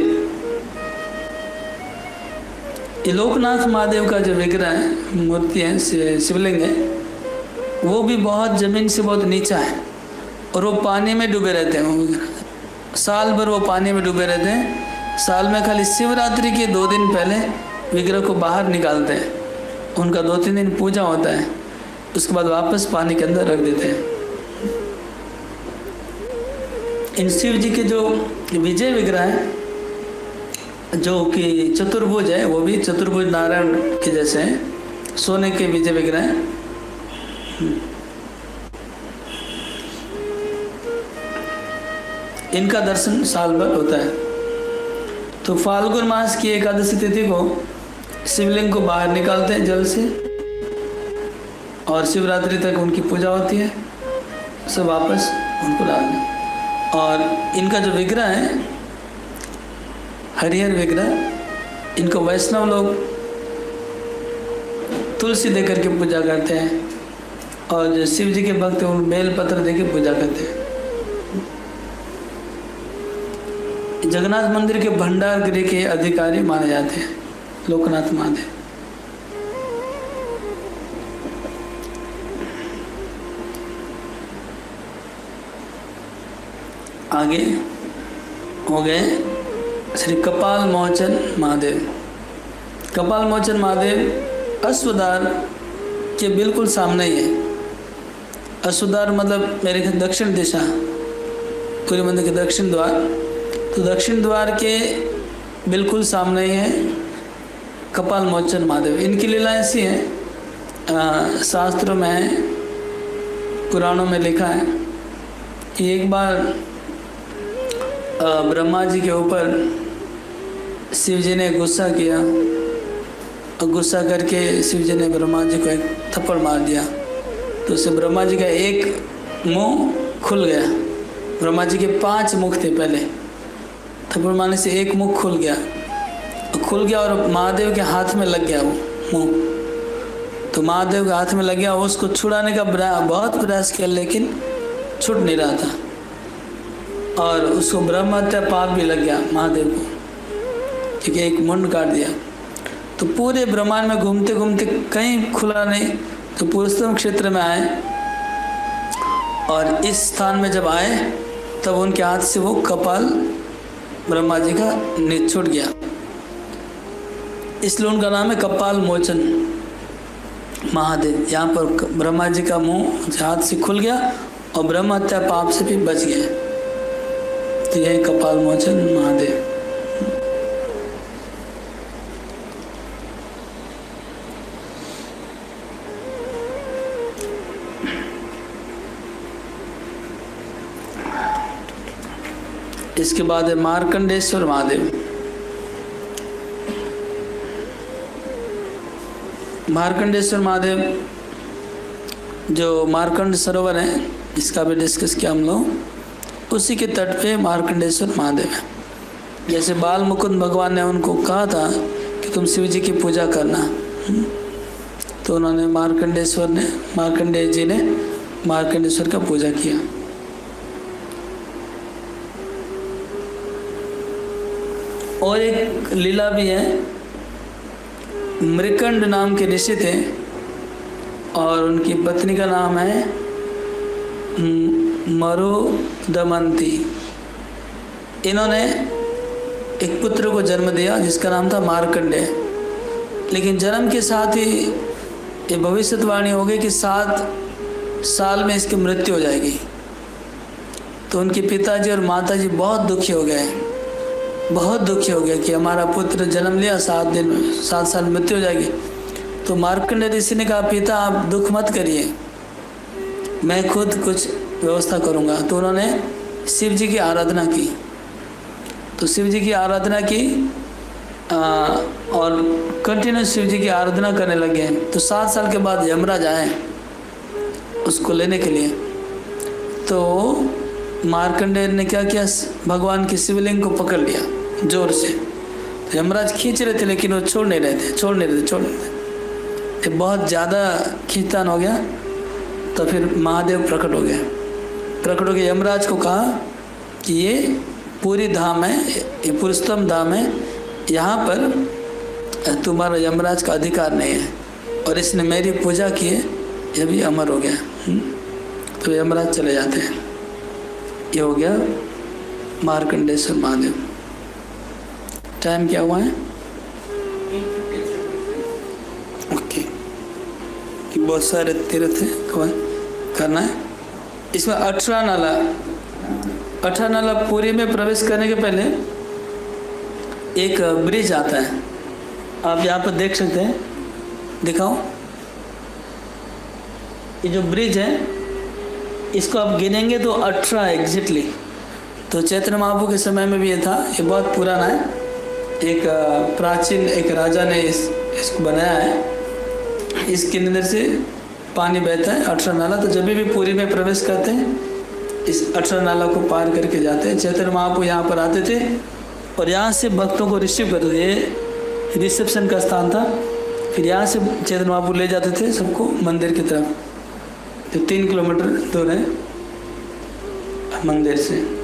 ये लोकनाथ महादेव का जो विग्रह है, मूर्ति है, शिवलिंग है, वो भी बहुत जमीन से बहुत नीचा है और वो पानी में डूबे रहते हैं। वो साल भर वो पानी में डूबे रहते हैं। साल में खाली शिवरात्रि के 2 दिन पहले विग्रह को बाहर निकालते हैं। उनका 2-3 दिन पूजा होता है, उसके बाद वापस पानी के अंदर रख देते हैं। इन शिव जी के जो विजय विग्रह है, जो कि चतुर्भुज है, वो भी चतुर्भुज नारायण के जैसे हैं, सोने के विजय विग्रह हैं। इनका दर्शन साल भर होता है। तो फाल्गुन मास की एकादशी तिथि को शिवलिंग को बाहर निकालते हैं जल से और शिवरात्रि तक उनकी पूजा होती है, सब वापस उनको डाल दें। और इनका जो विग्रह है हरिहर विग्रह, इनको वैष्णव लोग तुलसी देकर के पूजा करते हैं और जो शिव जी के भक्त उन बेल पत्र देकर पूजा करते हैं। जगन्नाथ मंदिर के भंडार गृह के अधिकारी माने जाते हैं लोकनाथ महादेव। आगे हो गए श्री कपाल मोचन महादेव। कपाल मोचन महादेव अश्वद्वार के बिल्कुल सामने ही है। अश्वद्वार मतलब मेरे ख्याल दक्षिण दिशा, पूरे मंदिर के दक्षिण द्वार। तो दक्षिण द्वार के बिल्कुल सामने ही है कपाल मोचन महादेव। इनकी लीला ऐसी है, शास्त्रों में है, पुराणों में लिखा है कि एक बार ब्रह्मा जी के ऊपर शिव जी ने गुस्सा किया और गुस्सा करके शिव जी ने ब्रह्मा जी को एक थप्पड़ मार दिया। तो उससे ब्रह्मा जी का एक मुंह खुल गया। ब्रह्मा जी के 5 मुख थे पहले, थप्पड़ मारने से एक मुख खुल गया और महादेव के हाथ में लग गया वो मुंह। तो महादेव के हाथ में लग गया, उसको छुड़ाने का बहुत प्रयास किया लेकिन छूट नहीं रहा था और उसको ब्रह्म हत्या पाप भी लग गया महादेव को, क्योंकि एक मुंड काट दिया। तो पूरे ब्रह्मांड में घूमते घूमते कहीं खुला नहीं, तो पुरुषोत्तम क्षेत्र में आए और इस स्थान में जब आए तब उनके हाथ से वो कपाल ब्रह्मा जी का छूट गया, इसलिए उनका नाम है कपाल मोचन महादेव। यहाँ पर ब्रह्मा जी का मुंह हाथ से खुल गया और ब्रह्म हत्या पाप से भी बच गए। तो यह कपाल मोचन महादेव। इसके बाद है मार्कंडेश्वर महादेव। मार्कंडेश्वर महादेव जो मार्कंड सरोवर है, इसका भी डिस्कस किया हम लोग, उसी के तट पे मार्कंडेश्वर महादेव है। जैसे बाल मुकुंद भगवान ने उनको कहा था कि तुम शिव जी की पूजा करना, तो उन्होंने मार्कंडेय जी ने मार्कंडेश्वर का पूजा किया। और एक लीला भी है, मृकंड नाम के ऋषि थे और उनकी पत्नी का नाम है मरुदमंती। इन्होंने एक पुत्र को जन्म दिया जिसका नाम था मार्कंडेय। लेकिन जन्म के साथ ही ये भविष्यवाणी हो गई कि 7 साल में इसकी मृत्यु हो जाएगी। तो उनके पिताजी और माताजी बहुत दुखी हो गए, बहुत दुखी हो गया कि हमारा पुत्र जन्म लिया, 7 साल मृत्यु हो जाएगी। तो मार्कंडेय ऋषि ने कहा, पिता आप दुख मत करिए, मैं खुद कुछ व्यवस्था करूंगा। तो उन्होंने शिव जी की आराधना की। तो शिव जी की आराधना की और कंटिन्यूस शिव जी की आराधना करने लगे। तो 7 साल के बाद यमराज आए उसको लेने के लिए। तो मार्कंडेय ने क्या किया, भगवान की शिवलिंग को पकड़ लिया जोर से। तो यमराज खींच रहे थे लेकिन वो छोड़ नहीं रहे थे। बहुत ज़्यादा खींचतान हो गया। तो फिर महादेव प्रकट हो गए। यमराज को कहा कि ये पूरी धाम है, ये पुरुषोत्तम धाम है, यहाँ पर तुम्हारा यमराज का अधिकार नहीं है, और इसने मेरी पूजा की है, ये भी अमर हो गया। तो यमराज चले जाते हैं। ये हो गया मार्कंडेश्वर महादेव। टाइम क्या हुआ है? ओके, बहुत सारे तीर्थ है करना है। इसमें 18 नाला पुरी में प्रवेश करने के पहले एक ब्रिज आता है, आप यहाँ पर देख सकते हैं, दिखाओ। ये जो ब्रिज है इसको आप गिनेंगे तो 18 एग्जैक्टली। तो चैतन्य महाप्रभु के समय में भी ये था। ये बहुत पुराना है, एक प्राचीन एक राजा ने इसको बनाया है। इसके अंदर से पानी बहता है, 18 नाला। तो जब भी पुरी में प्रवेश करते हैं इस 18 नाला को पार करके जाते हैं। चैतन्य महाप्रभु यहाँ पर आते थे और यहाँ से भक्तों को रिसीव करते थे। ये रिसेप्शन का स्थान था। फिर यहाँ से चैतन्य महाप्रभु ले जाते थे सबको मंदिर की तरफ, जो 3 किलोमीटर दूर है मंदिर से।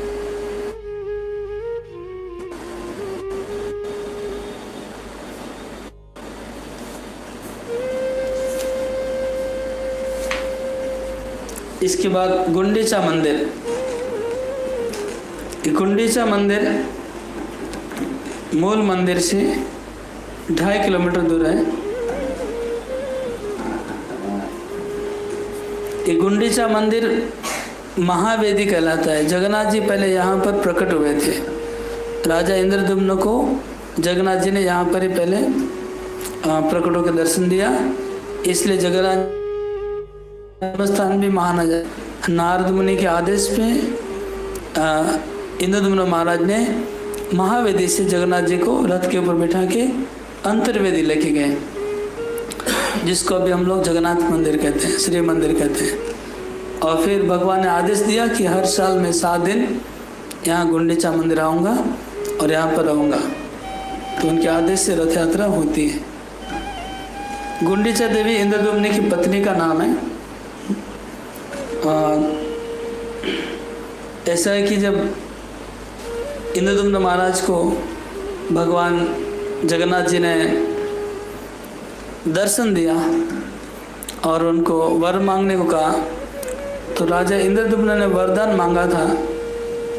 इसके बाद गुंडीचा मंदिर। गुंडीचा मंदिर मूल मंदिर से 2.5 किलोमीटर दूर है। ये गुंडीचा मंदिर महावेदी कहलाता है। जगन्नाथ जी पहले यहाँ पर प्रकट हुए थे। राजा इंद्रद्युम्न को जगन्नाथ जी ने यहाँ पर ही पहले प्रकट होकर दर्शन दिया, इसलिए जगन्नाथ स्थान भी माना जाए। नारद मुनि के आदेश पे इंद्रद्युम्न महाराज ने महावेदी से जगन्नाथ जी को रथ के ऊपर बैठा के अंतर्वेदी लेके गए, जिसको अभी हम लोग जगन्नाथ मंदिर कहते हैं, श्री मंदिर कहते हैं। और फिर भगवान ने आदेश दिया कि हर साल में 7 दिन यहाँ गुंडीचा मंदिर आऊँगा और यहाँ पर रहूँगा। तो उनके आदेश से रथ यात्रा होती है। गुंडीचा देवी इंद्रद्युम्न की पत्नी का नाम है। ऐसा है कि जब इंद्रद्युम्न महाराज को भगवान जगन्नाथ जी ने दर्शन दिया और उनको वर मांगने को कहा, तो राजा इंद्रद्युम्न ने वरदान मांगा था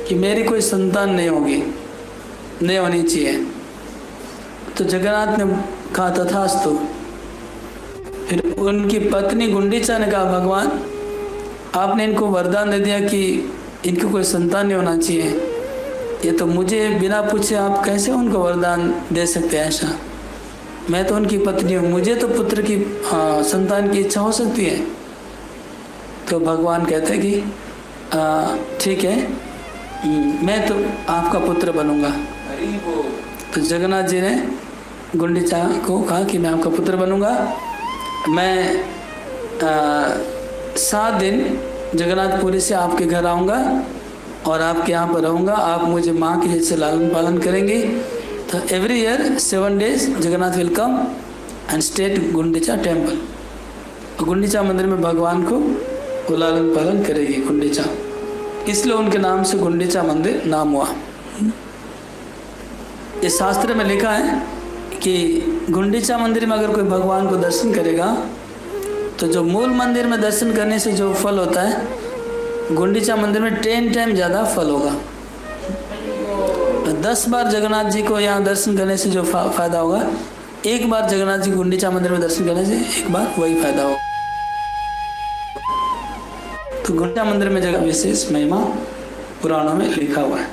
कि मेरी कोई संतान नहीं होनी चाहिए। तो जगन्नाथ ने कहा तथास्तु। फिर उनकी पत्नी गुंडीचा ने कहा, भगवान आपने इनको वरदान दे दिया कि इनको कोई संतान नहीं होना चाहिए, ये तो मुझे बिना पूछे आप कैसे उनको वरदान दे सकते हैं ऐसा? मैं तो उनकी पत्नी हूँ, मुझे तो पुत्र की संतान की इच्छा हो सकती है। तो भगवान कहते हैं कि ठीक है, मैं तो आपका पुत्र बनूंगा। तो जगन्नाथ जी ने गुंडीचा को कहा कि मैं आपका पुत्र बनूंगा। मैं 7 दिन जगन्नाथपुरी से आपके घर आऊँगा और आपके यहाँ पर रहूँगा। आप मुझे माँ के जैसे लालन पालन करेंगे। तो every year 7 days Jagannath will come and stay at Gundicha temple. Gundicha मंदिर में भगवान को वो लालन पालन करेगी गुंडीचा, इसलिए उनके नाम से गुंडीचा मंदिर नाम हुआ। इस शास्त्र में लिखा है कि गुंडीचा मंदिर में अगर कोई भगवान को दर्शन करेगा तो जो मूल मंदिर में दर्शन करने से जो फल होता है, गुंडीचा मंदिर में 10 टाइम ज़्यादा फल होगा। 10 बार जगन्नाथ जी को यहाँ दर्शन करने से जो फायदा होगा, 1 बार जगन्नाथ जी गुंडीचा मंदिर में दर्शन करने से 1 बार वही फायदा होगा। तो गुंडीचा मंदिर में जगह विशेष महिमा पुराणों में लिखा हुआ है।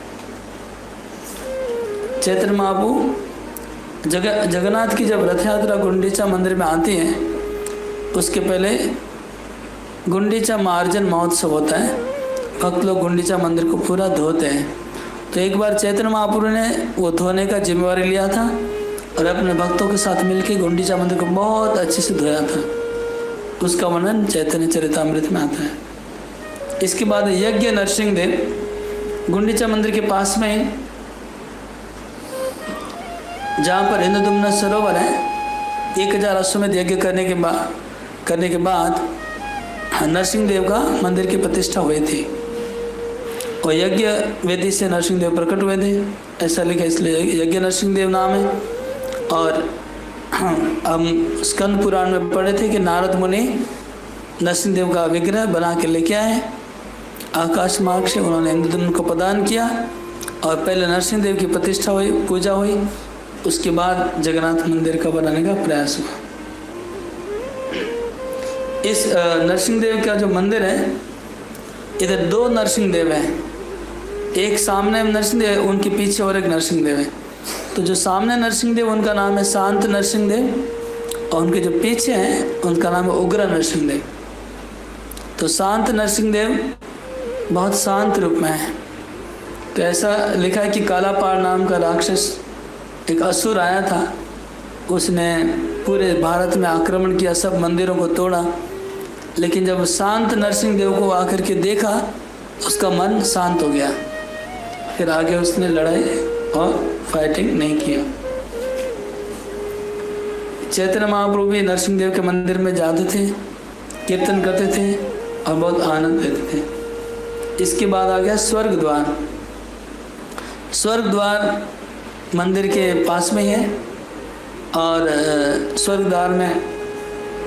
चैतन्य महाप्रभु जगन्नाथ की जब रथ यात्रा गुंडीचा मंदिर में आती है, उसके पहले गुंडीचा मार्जन महोत्सव होता है। भक्त लोग गुंडीचा मंदिर को पूरा धोते हैं। तो एक बार चैतन्य महाप्रभु ने वो धोने का जिम्मेवारी लिया था और अपने भक्तों के साथ मिलकर गुंडीचा मंदिर को बहुत अच्छे से धोया था। उसका वर्णन चैतन्य चरितामृत में आता है। इसके बाद यज्ञ नरसिंह देव गुंडीचा मंदिर के पास में ही, जहाँ पर इंद्रदुम्न सरोवर है, 1000 अश्वमेध यज्ञ करने के बाद नरसिंह देव का मंदिर की प्रतिष्ठा हुई थी और यज्ञ वेदी से नरसिंह देव प्रकट हुए थे, ऐसा लिखा, इसलिए यज्ञ नरसिंह देव नाम है। और हम स्कंद पुराण में पढ़े थे कि नारद मुनि नरसिंह देव का विग्रह बना के लेके आए आकाश मार्ग से। उन्होंने इंद्रदुम्न को प्रदान किया और पहले नरसिंह देव की प्रतिष्ठा हुई, पूजा हुई, उसके बाद जगन्नाथ मंदिर का बनाने का प्रयास हुआ। इस नरसिंह देव का जो मंदिर है, इधर 2 नरसिंह देव हैं। एक सामने नरसिंह देव, उनके पीछे और एक नरसिंह देव है। तो जो सामने नरसिंह देव उनका नाम है शांत नरसिंह देव और उनके जो पीछे हैं उनका नाम है उग्र नरसिंह देव। तो शांत नरसिंह देव बहुत शांत रूप में है। तो ऐसा लिखा है कि कालापाड़ नाम का राक्षस, एक असुर आया था, उसने पूरे भारत में आक्रमण किया, सब मंदिरों को तोड़ा। लेकिन जब शांत नरसिंह देव को आकर के देखा, उसका मन शांत हो गया। फिर आगे उसने लड़ाई और फाइटिंग नहीं किया। चैतन्य महाप्रभु भी नरसिंह देव के मंदिर में जाते थे, कीर्तन करते थे और बहुत आनंद लेते थे। इसके बाद आ गया स्वर्ग द्वार। स्वर्ग द्वार मंदिर के पास में ही है और स्वर्ग द्वार में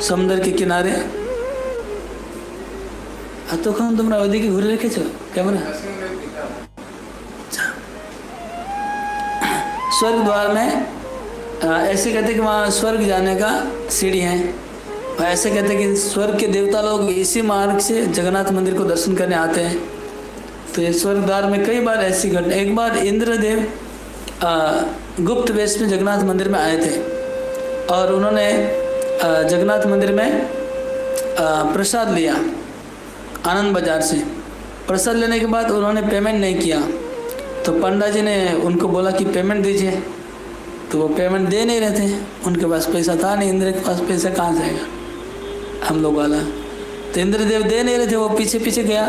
समुद्र के किनारे। तो कौन तुम अवधि की घूरे रखे छो कैमरा? स्वर्ग द्वार में ऐसे कहते कि वहाँ स्वर्ग जाने का सीढ़ी है। और ऐसे कहते कि स्वर्ग के देवता लोग इसी मार्ग से जगन्नाथ मंदिर को दर्शन करने आते हैं। तो ये स्वर्ग द्वार में कई बार ऐसी घटना, एक बार इंद्रदेव गुप्त वेश में जगन्नाथ मंदिर में आए थे और उन्होंने जगन्नाथ मंदिर में प्रसाद लिया आनंद बाजार से। प्रसाद लेने के बाद उन्होंने पेमेंट नहीं किया, तो पंडा जी ने उनको बोला कि पेमेंट दीजिए। तो वो पेमेंट दे नहीं रहे थे, उनके पास पैसा था नहीं। इंद्र के पास पैसा कहाँ से आएगा हम लोग वाला? तो इंद्रदेव दे नहीं रहे थे, वो पीछे पीछे गया।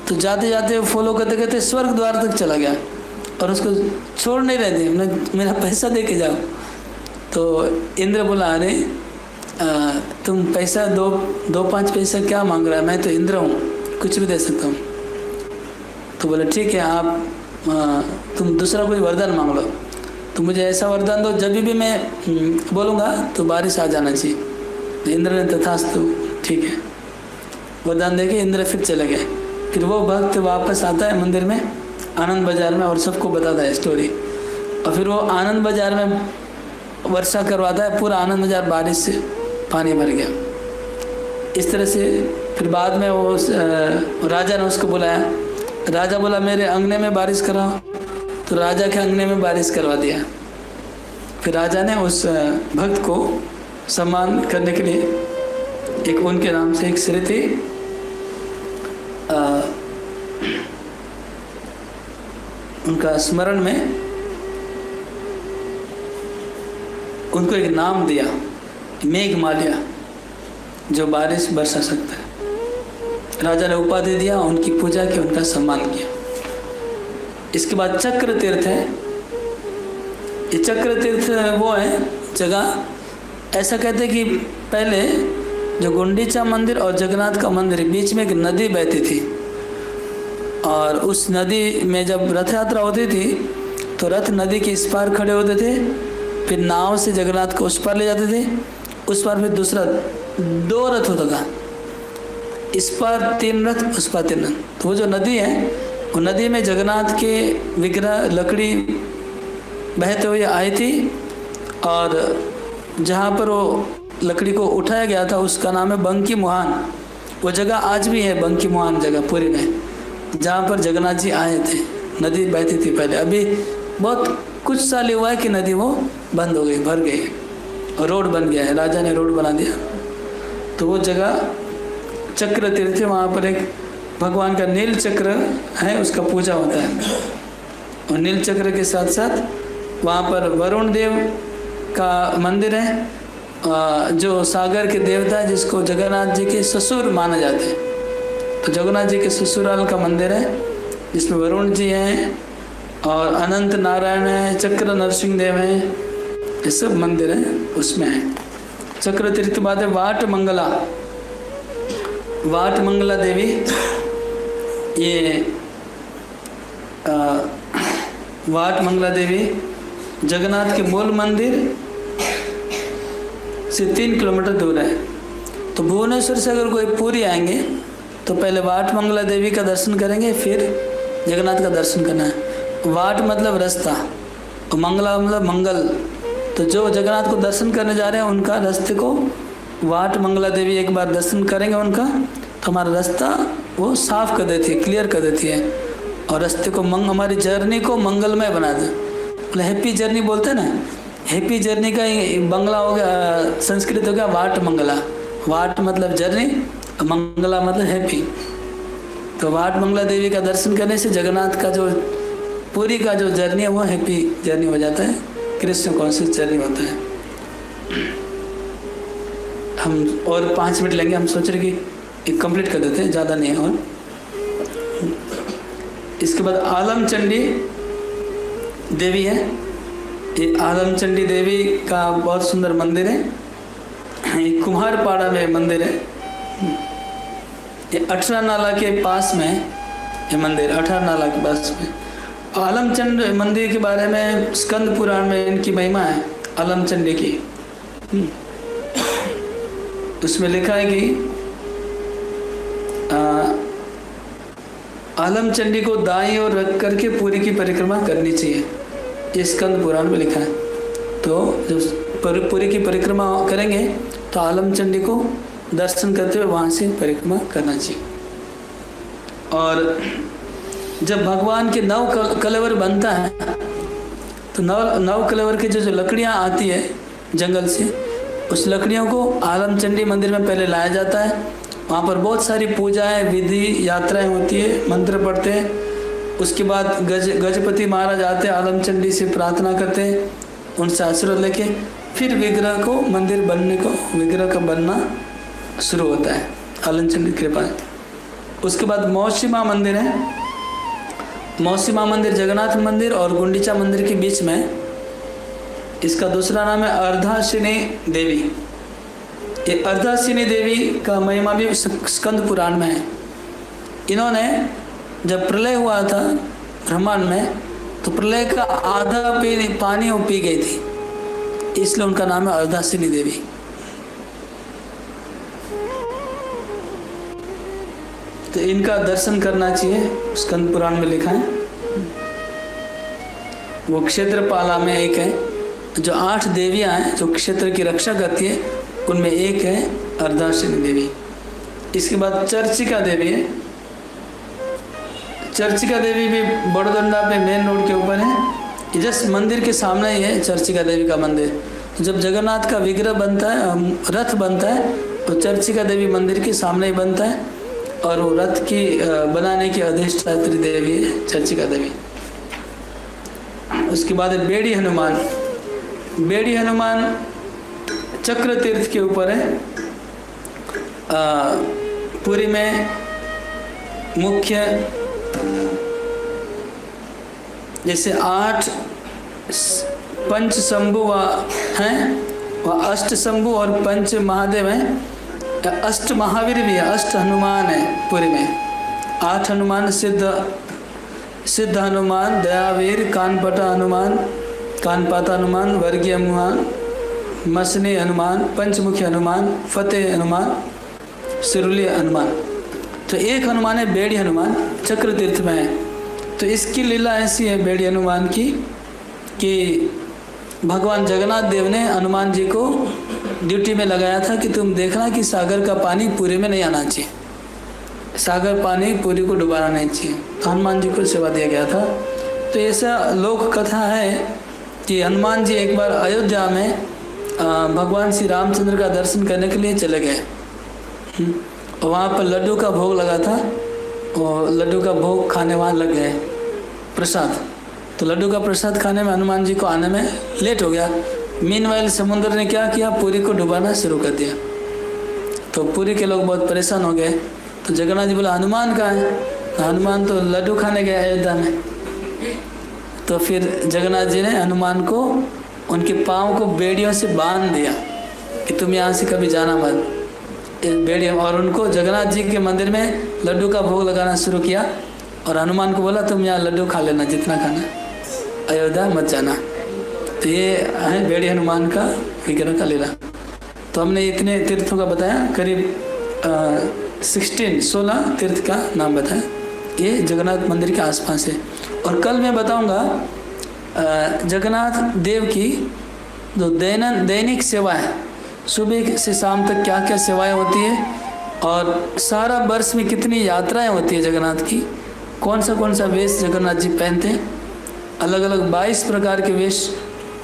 तो जाते जाते वो फॉलो करते करते स्वर्ग द्वार तक चला गया और उसको छोड़ नहीं रहे थे, मेरा पैसा दे के जाओ। तो इंद्र बोला, अरे तुम पैसा 2-5 पैसा क्या मांग रहा है? मैं तो इंद्र हूँ, कुछ भी दे सकता हूँ। तो बोले ठीक है, आप तुम दूसरा कोई वरदान मांग लो। तो मुझे ऐसा वरदान दो जब भी मैं बोलूँगा तो बारिश आ जाना चाहिए। तो इंद्र ने तथास्तु ठीक है वरदान दे के इंद्र फिर चले गए। फिर वो भक्त वापस आता है मंदिर में आनंद बाजार में और सबको बताता है स्टोरी। और फिर वो आनंद बाजार में वर्षा करवाता है, पूरा आनंद बाजार बारिश से पानी भर गया। इस तरह से फिर बाद में वो राजा ने उसको बुलाया। राजा बोला, मेरे अंगने में बारिश कराओ। तो राजा के अंगने में बारिश करवा दिया। फिर राजा ने उस भक्त को सम्मान करने के लिए एक उनके नाम से एक श्री थी, उनका स्मरण में उनको एक नाम दिया, मेघमाल्या, जो बारिश बरसा सकता है। राजा ने उपाधि दिया, उनकी पूजा की, उनका सम्मान किया। इसके बाद चक्र तीर्थ है। ये चक्र तीर्थ वो है जगह, ऐसा कहते हैं कि पहले जो गुंडीचा मंदिर और जगन्नाथ का मंदिर बीच में एक नदी बहती थी, और उस नदी में जब रथ यात्रा होती थी तो रथ नदी के इस पार खड़े होते थे, फिर नाव से जगन्नाथ को उस पार ले जाते थे, उस पार फिर दूसरा 2 रथ होता था, इस पार 3 रथ, उस पार 3 रथ। तो वो जो नदी है, वो नदी में जगन्नाथ के विग्रह लकड़ी बहते हुए आई थी, और जहाँ पर वो लकड़ी को उठाया गया था उसका नाम है बंकी मुहान। वो जगह आज भी है, बंकी मुहान जगह पुरी में, जहाँ पर जगन्नाथ जी आए थे। नदी बहती थी पहले, अभी बहुत कुछ साल हुआ है कि नदी वो बंद हो गई, भर गई, और रोड बन गया है, राजा ने रोड बना दिया। तो वो जगह चक्र तीर्थ है, वहाँ पर एक भगवान का नील चक्र है, उसका पूजा होता है। और नील चक्र के साथ साथ वहाँ पर वरुण देव का मंदिर है, जो सागर के देवता है, जिसको जगन्नाथ जी के ससुर माना जाते हैं। तो जगन्नाथ जी के ससुराल का मंदिर है, जिसमें वरुण जी हैं और अनंत नारायण है, चक्र नरसिंह देव हैं, ये सब मंदिर हैं, उसमें है। चक्र तीर्थ बाद है वाट मंगला। वाट मंगला देवी, ये वाट मंगला देवी जगन्नाथ के मूल मंदिर से 3 किलोमीटर दूर है। तो भुवनेश्वर से अगर कोई पुरी आएंगे तो पहले वाट मंगला देवी का दर्शन करेंगे, फिर जगन्नाथ का दर्शन करना है। वाट मतलब रास्ता और मंगला मतलब मंगल। तो जो जगन्नाथ को दर्शन करने जा रहे हैं उनका रास्ते को वाट मंगला देवी एक बार दर्शन करेंगे उनका, तो हमारा रास्ता वो साफ कर देती है, क्लियर कर देती है, और रास्ते को हमारी जर्नी को मंगलमय बना दे। मतलब हैप्पी जर्नी बोलते हैं ना, हैप्पी जर्नी का बंगला हो गया, संस्कृत हो गया वाट मंगला। वाट मतलब जर्नी, मंगला मतलब हैप्पी। तो वाट मंगला देवी का दर्शन करने से जगन्नाथ का जो पूरी का जो जर्नी है वो हैप्पी जर्नी हो जाता है, कृष्ण कॉन्शियस जर्नी होता है। हम और 5 मिनट लेंगे, हम सोच रहे कि एक कंप्लीट कर देते हैं, ज़्यादा नहीं है। और इसके बाद आलम चंडी देवी है। ये आलम चंडी देवी का बहुत सुंदर मंदिर है, ये कुम्हारपाड़ा में मंदिर है। ये 18 नाला के पास में ये मंदिर, 18 नाला के पास में। आलमचंड मंदिर के बारे में स्कंद पुराण में इनकी महिमा है, आलमचंडी की। उसमें लिखा है कि आलमचंडी को दाईं ओर रख करके पूरी की परिक्रमा करनी चाहिए, ये स्कंद पुराण में लिखा है। तो जब पूरी की परिक्रमा करेंगे तो आलमचंडी को दर्शन करते हुए वहाँ से परिक्रमा करना चाहिए। और जब भगवान के 9 कलेवर बनता है तो 9 कलेवर की जो लकड़ियाँ आती है जंगल से, उस लकड़ियों को आलमचंडी मंदिर में पहले लाया जाता है। वहाँ पर बहुत सारी पूजाएं, विधि, यात्राएं होती है, मंत्र पढ़ते हैं। उसके बाद गजपति महाराज आते हैं, आलमचंडी से प्रार्थना करते हैं, उनसे आशीर्वाद लेके फिर विग्रह को मंदिर बनने को विग्रह का बनना शुरू होता है, आलमचंडी कृपा है। उसके बाद मौसीमा मंदिर है। मौसीमा मंदिर जगन्नाथ मंदिर और गुंडीचा मंदिर के बीच में, इसका दूसरा नाम है अर्धाशिनी देवी। ये अर्धाशिनी देवी का महिमा भी स्कंद पुराण में है। इन्होंने जब प्रलय हुआ था ब्रह्मांड में, तो प्रलय का आधा पानी वो पी गई थी, इसलिए उनका नाम है अर्धाशिनी देवी। तो इनका दर्शन करना चाहिए, स्कंद पुराण में लिखा है। वो क्षेत्रपाला में एक है, जो 8 देवियां हैं जो क्षेत्र की रक्षा करती है, उनमें एक है अर्धाशिनी देवी। इसके बाद चर्चिका देवी है। चर्चिका देवी भी बड़ोदंडा पे मेन रोड के ऊपर है, जस्ट मंदिर के सामने ही है चर्चिका देवी का मंदिर। जब जगन्नाथ का विग्रह बनता है, रथ बनता है, तो चर्चिका देवी मंदिर के सामने ही बनता है, और वो रथ की बनाने की अधिष्ठात्री देवी है चर्चिका देवी। उसके बाद है बेड़ी हनुमान। बेड़ी हनुमान चक्र तीर्थ के ऊपर है। पुरी में मुख्य जैसे 8 पंच शंभु हैं, वह अष्ट शंभु और पंच महादेव हैं, अष्ट महावीर भी है, अष्ट हनुमान है पुरी में। 8 हनुमान सिद्ध हनुमान, दयावीर, कानपटा हनुमान, कानपाता हनुमान, वर्गीय हनुमान, मसनी हनुमान, पंचमुखी हनुमान, फतेह हनुमान, सिरुली हनुमान। तो एक हनुमान है बेड़ी हनुमान, चक्र तीर्थ में है। तो इसकी लीला ऐसी है बेड़ी हनुमान की कि भगवान जगन्नाथ देव ने हनुमान जी को ड्यूटी में लगाया था कि तुम देखना कि सागर का पानी पुरी में नहीं आना चाहिए, सागर पानी पुरी को डुबाना नहीं चाहिए। तो हनुमान जी को सेवा दिया गया था। तो ऐसा लोक कथा है कि हनुमान जी एक बार अयोध्या में भगवान श्री रामचंद्र का दर्शन करने के लिए चले गए, और वहाँ पर लड्डू का भोग लगा था, और लड्डू का भोग खाने वहाँ लग गए प्रसाद। तो लड्डू का प्रसाद खाने में हनुमान जी को आने में लेट हो गया। मीनवाइल समुद्र ने क्या किया, पुरी को डुबाना शुरू कर दिया। तो पुरी के लोग बहुत परेशान हो गए। तो जगन्नाथ जी बोला हनुमान कहाँ है? हनुमान तो लड्डू खाने गए अयोध्या में। तो फिर जगन्नाथ जी ने हनुमान को उनके पाँव को बेड़ियों से बांध दिया कि तुम यहाँ से कभी जाना मत, बेड़ियों। और उनको जगन्नाथ जी के मंदिर में लड्डू का भोग लगाना शुरू किया, और हनुमान को बोला तुम यहाँ लड्डू खा लेना जितना खाना, अयोध्या मत जाना। तो ये है बेड़ी हनुमान का विग्रह का लीला। तो हमने इतने तीर्थों का बताया, करीब 16 तीर्थ का नाम बताया। ये जगन्नाथ मंदिर के आसपास है। और कल मैं बताऊंगा जगन्नाथ देव की जो दैनिक सेवा है, सुबह से शाम तक क्या क्या सेवाएं होती है, और सारा वर्ष में कितनी यात्राएं होती है जगन्नाथ की, कौन सा वेश जगन्नाथ जी पहनते हैं, अलग अलग 22 प्रकार के वेश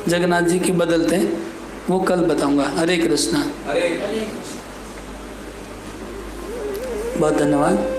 जगन्नाथ जी के बदलते हैं, वो कल बताऊंगा। हरे कृष्णा। बहुत धन्यवाद।